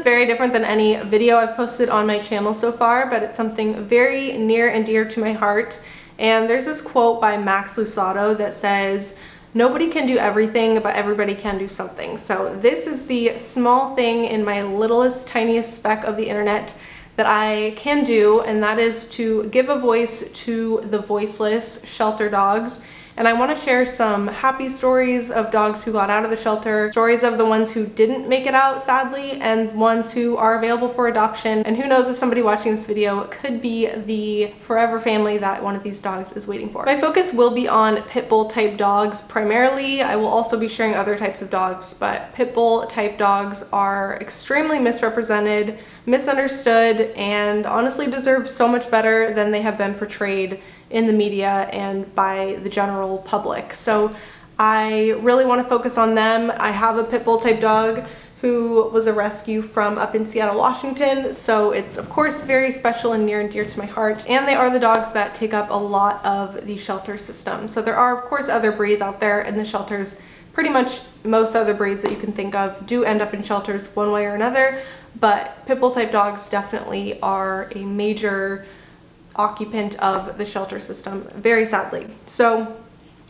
very different than any video I've posted on my channel so far, but it's something very near and dear to my heart. And there's this quote by Max Lusato that says, "Nobody can do everything, but everybody can do something." So this is the small thing in my littlest, tiniest speck of the internet that I can do, and that is to give a voice to the voiceless shelter dogs. And I want to share some happy stories of dogs who got out of the shelter, stories of the ones who didn't make it out, sadly, and ones who are available for adoption. And who knows if somebody watching this video could be the forever family that one of these dogs is waiting for. My focus will be on pit bull type dogs primarily. I will also be sharing other types of dogs, but pit bull type dogs are extremely misrepresented, misunderstood, and honestly deserve so much better than they have been portrayed in the media and by the general public. So I really want to focus on them. I have a pit bull type dog who was a rescue from up in Seattle, Washington, so it's of course very special and near and dear to my heart, and they are the dogs that take up a lot of the shelter system. So there are of course other breeds out there in the shelters. Pretty much most other breeds that you can think of do end up in shelters one way or another, but pit bull type dogs definitely are a major occupant of the shelter system, very sadly. So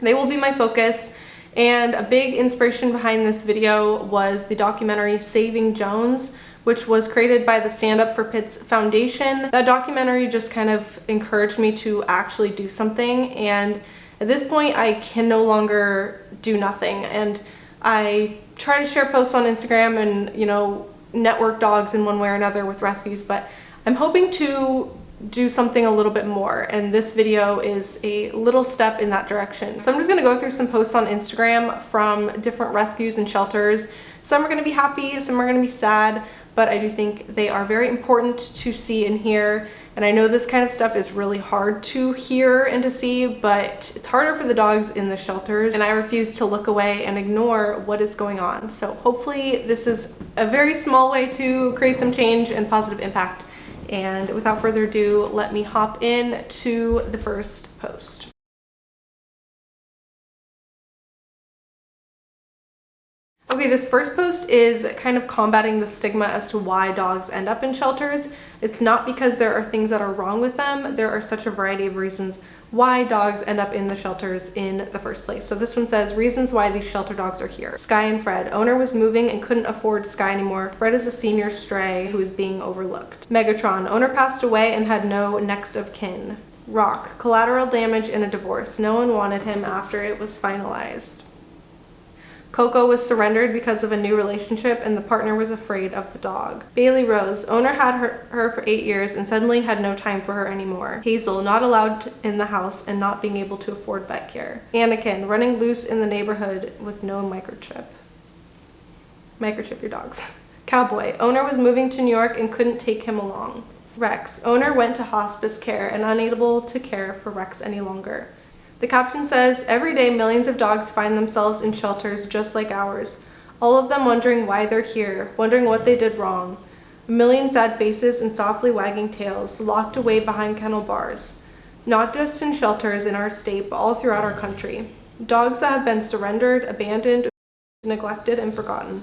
they will be my focus, and a big inspiration behind this video was the documentary Saving Jones, which was created by the Stand Up for Pits Foundation. That documentary just kind of encouraged me to actually do something, and at this point I can no longer do nothing. And I try to share posts on Instagram and, you know, network dogs in one way or another with rescues, but I'm hoping to do something a little bit more, and this video is a little step in that direction. So I'm just going to go through some posts on Instagram from different rescues and shelters. Some are going to be happy, some are going to be sad, but I do think they are very important to see and hear. And I know this kind of stuff is really hard to hear and to see, but it's harder for the dogs in the shelters, and I refuse to look away and ignore what is going on. So hopefully this is a very small way to create some change and positive impact. And without further ado, let me hop in to the first post. Okay, this first post is kind of combating the stigma as to why dogs end up in shelters. It's not because there are things that are wrong with them. There are such a variety of reasons why dogs end up in the shelters in the first place. So this one says, reasons why these shelter dogs are here. Sky and Fred. Owner was moving and couldn't afford Sky anymore. Fred is a senior stray who is being overlooked. Megatron. Owner passed away and had no next of kin. Rock. Collateral damage in a divorce. No one wanted him after it was finalized. Coco was surrendered because of a new relationship and the partner was afraid of the dog. Bailey Rose. Owner had her for 8 years and suddenly had no time for her anymore. Hazel. Not allowed in the house and not being able to afford vet care. Anakin. Running loose in the neighborhood with no microchip. Microchip your dogs. Cowboy. Owner was moving to New York and couldn't take him along. Rex. Owner went to hospice care and unable to care for Rex any longer. The caption says, every day millions of dogs find themselves in shelters just like ours, all of them wondering why they're here, wondering what they did wrong. A million sad faces and softly wagging tails, locked away behind kennel bars. Not just in shelters in our state, but all throughout our country. Dogs that have been surrendered, abandoned, neglected, and forgotten.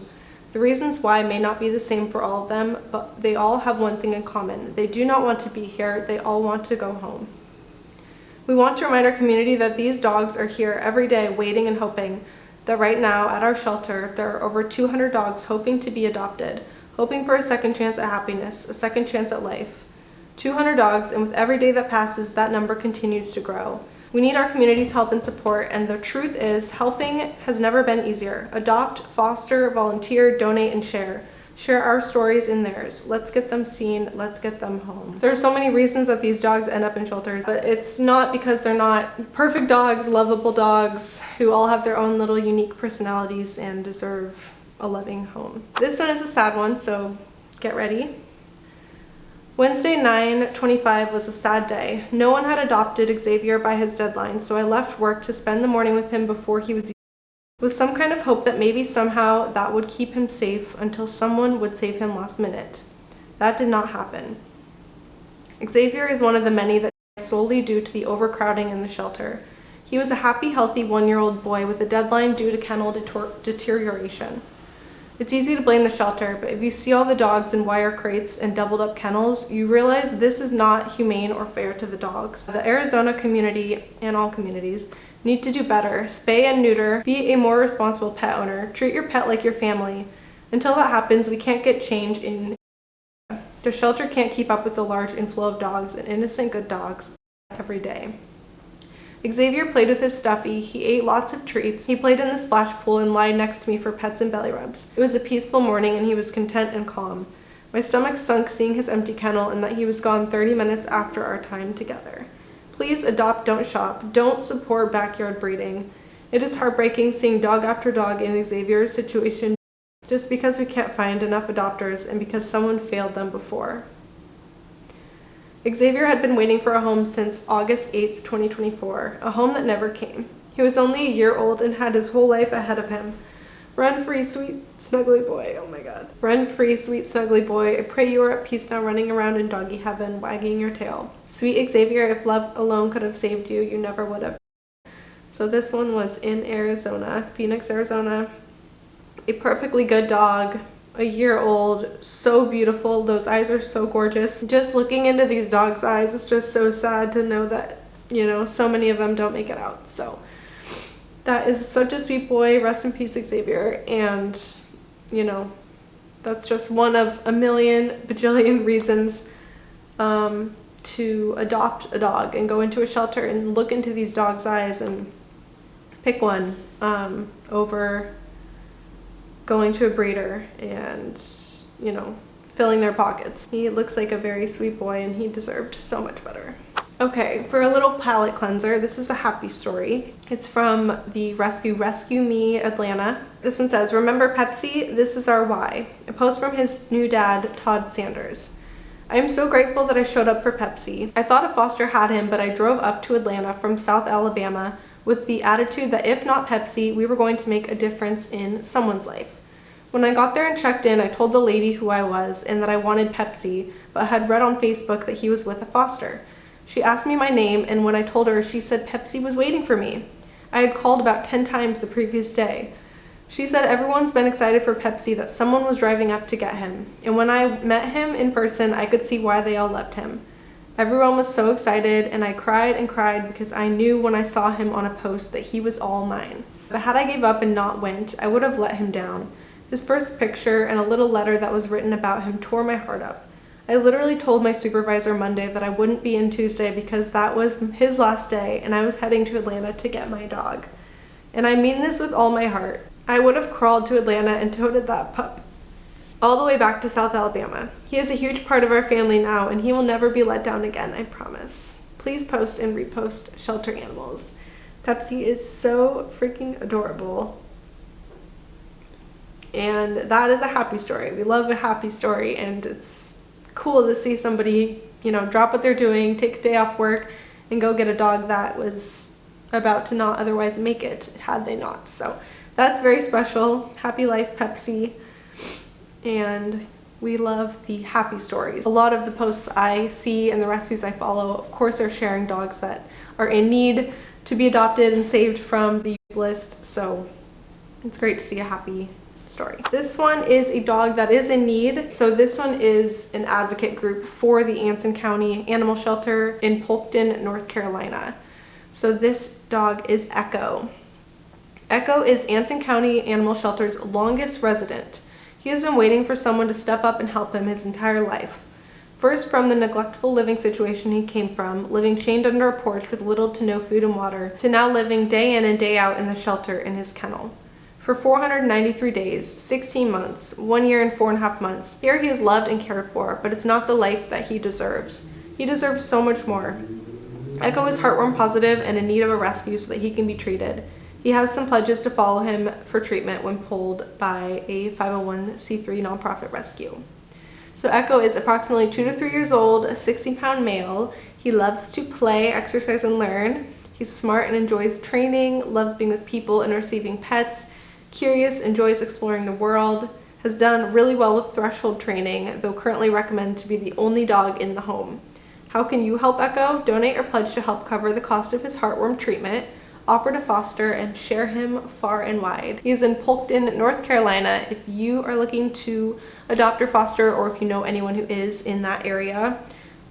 The reasons why may not be the same for all of them, but they all have one thing in common. They do not want to be here, they all want to go home. We want to remind our community that these dogs are here every day waiting and hoping that right now at our shelter there are over 200 dogs hoping to be adopted, hoping for a second chance at happiness, a second chance at life. 200 dogs, and with every day that passes that number continues to grow. We need our community's help and support, and the truth is helping has never been easier. Adopt, foster, volunteer, donate, and share. Share our stories in theirs. Let's get them seen. Let's get them home. There are so many reasons that these dogs end up in shelters, but it's not because they're not perfect dogs, lovable dogs who all have their own little unique personalities and deserve a loving home. This one is a sad one, so get ready. Wednesday 9/25 was a sad day. No one had adopted Xavier by his deadline, so I left work to spend the morning with him before he was with some kind of hope that maybe somehow that would keep him safe until someone would save him last minute. That did not happen. Xavier is one of the many that died solely due to the overcrowding in the shelter. He was a happy, healthy 1-year-old boy with a deadline due to kennel deterioration. It's easy to blame the shelter, but if you see all the dogs in wire crates and doubled up kennels, you realize this is not humane or fair to the dogs. The Arizona community, and all communities, need to do better. Spay and neuter, be a more responsible pet owner, treat your pet like your family. Until that happens, we can't get change in. The shelter can't keep up with the large inflow of dogs and innocent good dogs every day. Xavier played with his stuffy, he ate lots of treats, he played in the splash pool and lied next to me for pets and belly rubs. It was a peaceful morning and he was content and calm. My stomach sunk seeing his empty kennel and that he was gone 30 minutes after our time together. Please adopt, don't shop, don't support backyard breeding. It is heartbreaking seeing dog after dog in Xavier's situation just because we can't find enough adopters and because someone failed them before. Xavier had been waiting for a home since August 8th, 2024, a home that never came. He was only a year old and had his whole life ahead of him. Run free, sweet, snuggly boy. Oh my god. Run free, sweet, snuggly boy. I pray you are at peace now, running around in doggy heaven, wagging your tail. Sweet Xavier, if love alone could have saved you, you never would have. So this one was in Arizona, Phoenix, Arizona. A perfectly good dog. A year old, so beautiful. Those eyes are so gorgeous. Just looking into these dogs' eyes, it's just so sad to know that, you know, so many of them don't make it out. So that is such a sweet boy. Rest in peace, Xavier. And, you know, that's just one of a million bajillion reasons to adopt a dog and go into a shelter and look into these dogs' eyes and pick one over going to a breeder and, you know, filling their pockets. He looks like a very sweet boy and he deserved so much better. Okay, for a little palate cleanser, this is a happy story. It's from the Rescue Me Atlanta. This one says, remember Pepsi? This is our why. A post from his new dad, Todd Sanders. I am so grateful that I showed up for Pepsi. I thought a foster had him, but I drove up to Atlanta from South Alabama with the attitude that if not Pepsi, we were going to make a difference in someone's life. When I got there and checked in, I told the lady who I was and that I wanted Pepsi, but had read on Facebook that he was with a foster. She asked me my name, and when I told her, she said Pepsi was waiting for me. I had called about 10 times the previous day. She said everyone's been excited for Pepsi, that someone was driving up to get him. And when I met him in person, I could see why they all loved him. Everyone was so excited, and I cried and cried because I knew when I saw him on a post that he was all mine. But had I gave up and not went, I would have let him down. His first picture and a little letter that was written about him tore my heart up. I literally told my supervisor Monday that I wouldn't be in Tuesday because that was his last day and I was heading to Atlanta to get my dog. And I mean this with all my heart. I would have crawled to Atlanta and toted that pup all the way back to South Alabama. He is a huge part of our family now and he will never be let down again, I promise. Please post and repost shelter animals. Pepsi is so freaking adorable. And that is a happy story. We love a happy story, and it's cool to see somebody, you know, drop what they're doing, take a day off work, and go get a dog that was about to not otherwise make it had they not. So that's very special. Happy life, Pepsi. And we love the happy stories. A lot of the posts I see and the rescues I follow, of course, are sharing dogs that are in need to be adopted and saved from the list. So it's great to see a happy story. This one is a dog that is in need. So this one is an advocate group for the Anson County Animal Shelter in Polkton, North Carolina. So this dog is Echo. Echo is Anson County Animal Shelter's longest resident. He has been waiting for someone to step up and help him his entire life. First from the neglectful living situation he came from, living chained under a porch with little to no food and water, to now living day in and day out in the shelter in his kennel. For 493 days, 16 months, 1 year and 4.5 months, here he is loved and cared for, but it's not the life that he deserves. He deserves so much more. Echo is heartworm positive and in need of a rescue so that he can be treated. He has some pledges to follow him for treatment when pulled by a 501c3 nonprofit rescue. So Echo is approximately 2 to 3 years old, a 60-pound male. He loves to play, exercise, and learn. He's smart and enjoys training, loves being with people and receiving pets, curious, enjoys exploring the world, has done really well with threshold training, though currently recommended to be the only dog in the home. How can you help Echo? Donate or pledge to help cover the cost of his heartworm treatment. offer to foster, and share him far and wide. He's in Polkton, North Carolina. If you are looking to adopt or foster, or if you know anyone who is in that area,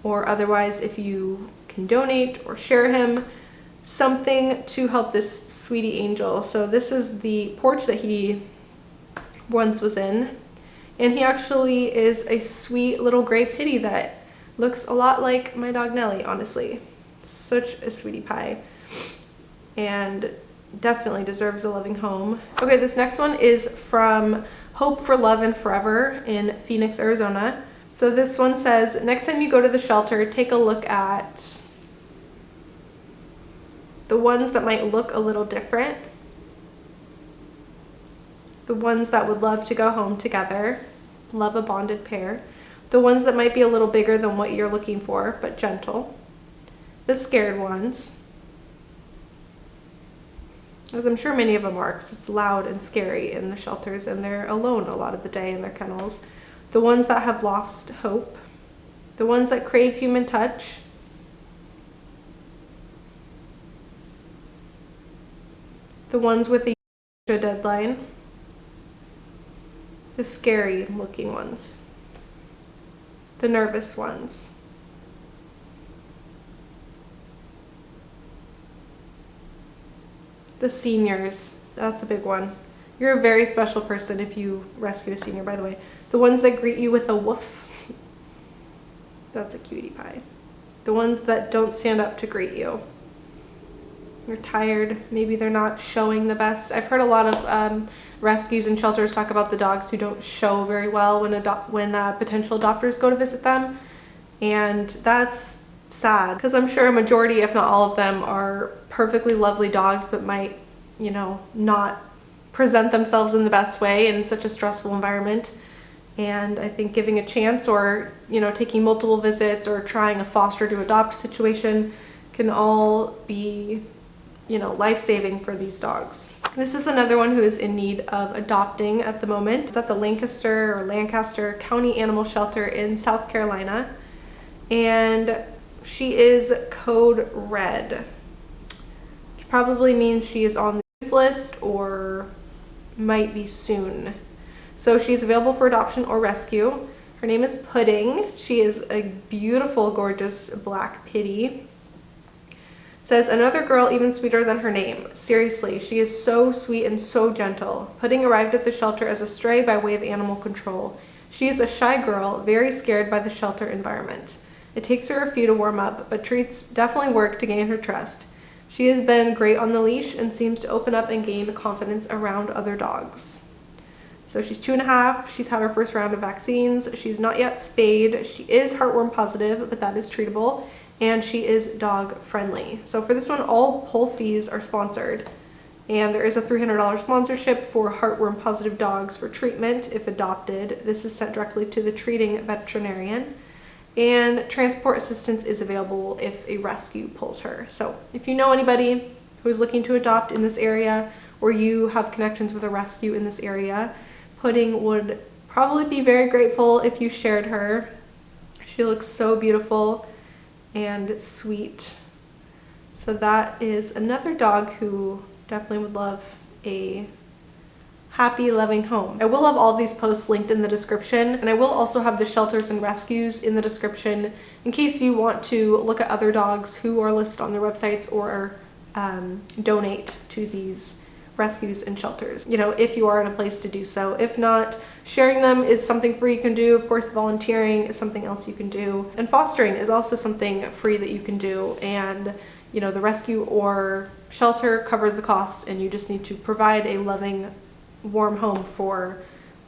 or otherwise if you can donate or share him, something to help this sweetie angel. So this is the porch that he once was in, and he actually is a sweet little gray pitty that looks a lot like my dog Nellie, honestly. Such a sweetie pie, and definitely deserves a loving home. Okay, this next one is from Hope for Love and Forever in Phoenix, Arizona. So this one says, next time you go to the shelter, take a look at the ones that might look a little different, the ones that would love to go home together, love a bonded pair, the ones that might be a little bigger than what you're looking for, but gentle, the scared ones, as I'm sure many of them are, because it's loud and scary in the shelters and they're alone a lot of the day in their kennels, the ones that have lost hope, the ones that crave human touch, the ones with a deadline, the scary looking ones, the nervous ones, the seniors. That's a big one. You're a very special person if you rescue a senior, by the way. The ones that greet you with a woof. That's a cutie pie. The ones that don't stand up to greet you. You're tired, maybe they're not showing the best. I've heard a lot of rescues and shelters talk about the dogs who don't show very well when potential adopters go to visit them, and that's sad, because I'm sure a majority, if not all of them, are perfectly lovely dogs but might, you know, not present themselves in the best way in such a stressful environment. And I think giving a chance, or, you know, taking multiple visits or trying a foster to adopt situation can all be, you know, life-saving for these dogs. This is another one who is in need of adopting at the moment. It's at the Lancaster County Animal Shelter in South Carolina, and she is code red, which probably means she is on the youth list or might be soon. So she's available for adoption or rescue. Her name is Pudding. She is a beautiful, gorgeous black pitty. Says, another girl even sweeter than her name. Seriously, she is so sweet and so gentle. Pudding arrived at the shelter as a stray by way of animal control. She is a shy girl, very scared by the shelter environment. It takes her a few to warm up, but treats definitely work to gain her trust. She has been great on the leash and seems to open up and gain confidence around other dogs. So she's 2.5. She's had her first round of vaccines. She's not yet spayed. She is heartworm positive, but that is treatable. And she is dog friendly. So for this one, all poll fees are sponsored, and there is a $300 sponsorship for heartworm positive dogs for treatment if adopted. This is sent directly to the treating veterinarian, and transport assistance is available if a rescue pulls her. So if you know anybody who is looking to adopt in this area, or you have connections with a rescue in this area, Pudding would probably be very grateful if you shared her. She looks so beautiful and sweet. So that is another dog who definitely would love a happy, loving home. I will have all these posts linked in the description, and I will also have the shelters and rescues in the description in case you want to look at other dogs who are listed on their websites, or donate to these rescues and shelters, you know, if you are in a place to do so. If not, sharing them is something free you can do. Of course, volunteering is something else you can do, and fostering is also something free that you can do. And you know, the rescue or shelter covers the costs, and you just need to provide a loving, warm home for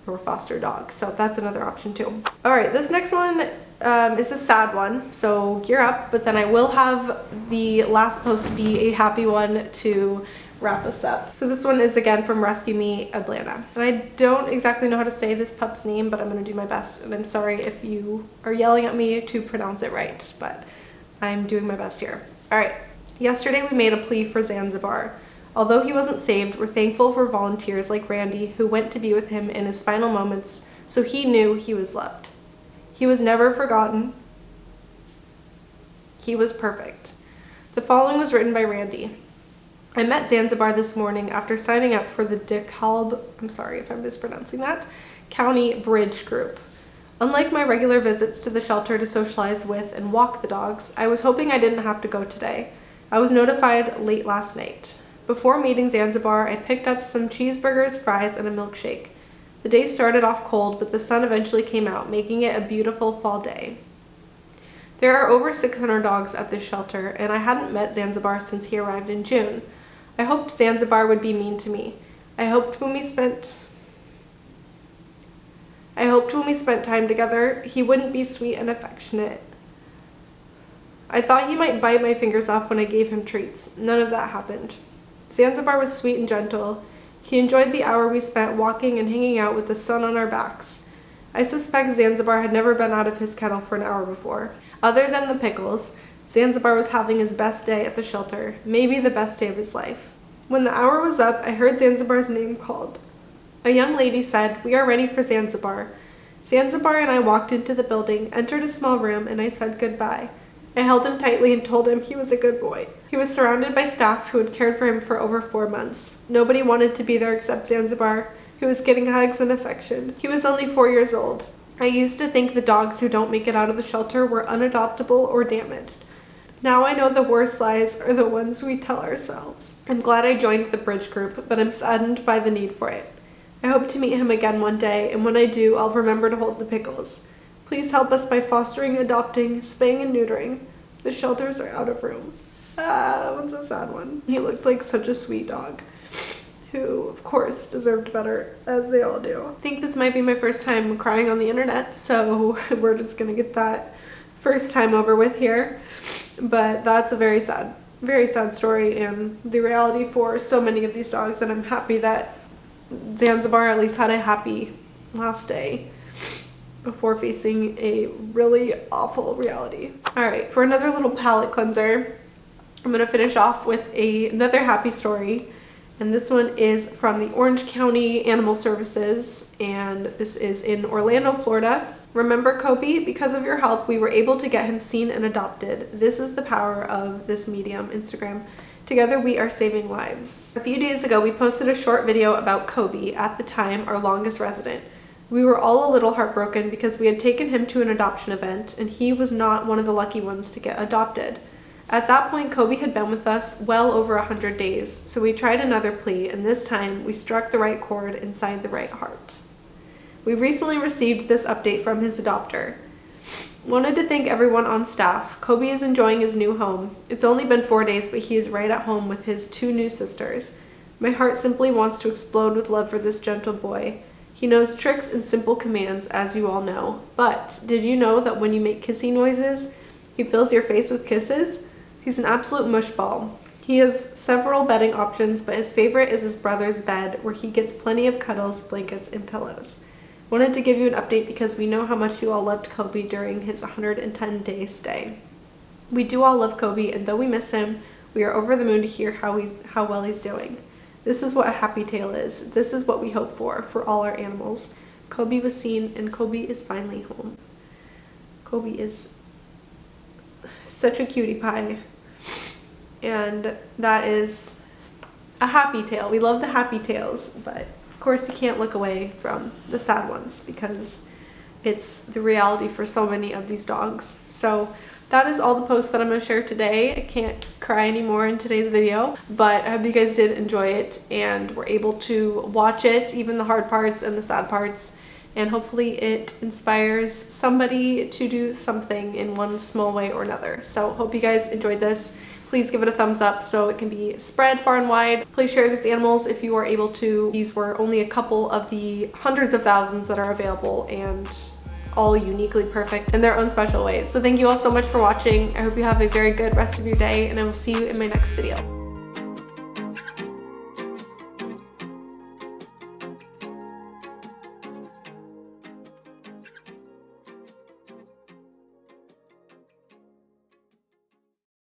your foster dog. So that's another option too. All right, this next one is a sad one, so gear up, but then I will have the last post be a happy one to wrap us up. So this one is again from Rescue Me Atlanta, and I don't exactly know how to say this pup's name, but I'm going to do my best, and I'm sorry if you are yelling at me to pronounce it right, but I'm doing my best here. All right, yesterday we made a plea for Zanzibar. Although he wasn't saved, we're thankful for volunteers like Randy who went to be with him in his final moments, so he knew he was loved. He was never forgotten. He was perfect. The following was written by Randy. I met Zanzibar this morning after signing up for the DeKalb, I'm sorry if I'm mispronouncing that, County Bridge group. Unlike my regular visits to the shelter to socialize with and walk the dogs, I was hoping I didn't have to go today. I was notified late last night. Before meeting Zanzibar, I picked up some cheeseburgers, fries, and a milkshake. The day started off cold, but the sun eventually came out, making it a beautiful fall day. There are over 600 dogs at this shelter, and I hadn't met Zanzibar since he arrived in June. I hoped Zanzibar would be mean to me. I hoped when we spent time together, he wouldn't be sweet and affectionate. I thought he might bite my fingers off when I gave him treats. None of that happened. Zanzibar was sweet and gentle. He enjoyed the hour we spent walking and hanging out with the sun on our backs. I suspect Zanzibar had never been out of his kennel for an hour before. Other than the pickles, Zanzibar was having his best day at the shelter, maybe the best day of his life. When the hour was up, I heard Zanzibar's name called. A young lady said, "We are ready for Zanzibar." Zanzibar and I walked into the building, entered a small room, and I said goodbye. I held him tightly and told him he was a good boy. He was surrounded by staff who had cared for him for over 4 months. Nobody wanted to be there except Zanzibar, who was getting hugs and affection. He was only 4 years old. I used to think the dogs who don't make it out of the shelter were unadoptable or damaged. Now I know the worst lies are the ones we tell ourselves. I'm glad I joined the Bridge group, but I'm saddened by the need for it. I hope to meet him again one day, and when I do, I'll remember to hold the pickles. Please help us by fostering, adopting, spaying, and neutering. The shelters are out of room. That one's a sad one. He looked like such a sweet dog, who, of course, deserved better, as they all do. I think this might be my first time crying on the internet, so we're just gonna get that first time over with here. But that's a very sad story, and the reality for so many of these dogs, and I'm happy that Zanzibar at least had a happy last day before facing a really awful reality. Alright, for another little palate cleanser, I'm gonna finish off with another happy story. And this one is from the Orange County Animal Services, and this is in Orlando, Florida. Remember Kobe? Because of your help, we were able to get him seen and adopted. This is the power of this medium, Instagram. Together we are saving lives. A few days ago, we posted a short video about Kobe, at the time our longest resident. We were all a little heartbroken because we had taken him to an adoption event, and he was not one of the lucky ones to get adopted. At that point, Kobe had been with us well over 100 days, so we tried another plea, and this time we struck the right chord inside the right heart. We recently received this update from his adopter. Wanted to thank everyone on staff. Kobe is enjoying his new home. It's only been 4 days, but he is right at home with his 2 new sisters. My heart simply wants to explode with love for this gentle boy. He knows tricks and simple commands, as you all know. But did you know that when you make kissing noises, he fills your face with kisses? He's an absolute mushball. He has several bedding options, but his favorite is his brother's bed, where he gets plenty of cuddles, blankets, and pillows. Wanted to give you an update because we know how much you all loved Kobe during his 110-day stay. We do all love Kobe, and though we miss him, we are over the moon to hear how well he's doing. This is what a happy tale is. This is what we hope for all our animals. Kobe was seen, and Kobe is finally home. Kobe is such a cutie pie, and that is a happy tale. We love the happy tales, but of course you can't look away from the sad ones because it's the reality for so many of these dogs. So that is all the posts that I'm going to share today. I can't cry anymore in today's video, but I hope you guys did enjoy it and were able to watch it, even the hard parts and the sad parts, and hopefully it inspires somebody to do something in one small way or another. So hope you guys enjoyed this. Please give it a thumbs up so it can be spread far and wide. Please share these animals if you are able to. These were only a couple of the hundreds of thousands that are available, and all uniquely perfect in their own special ways. So thank you all so much for watching. I hope you have a very good rest of your day, and I will see you in my next video.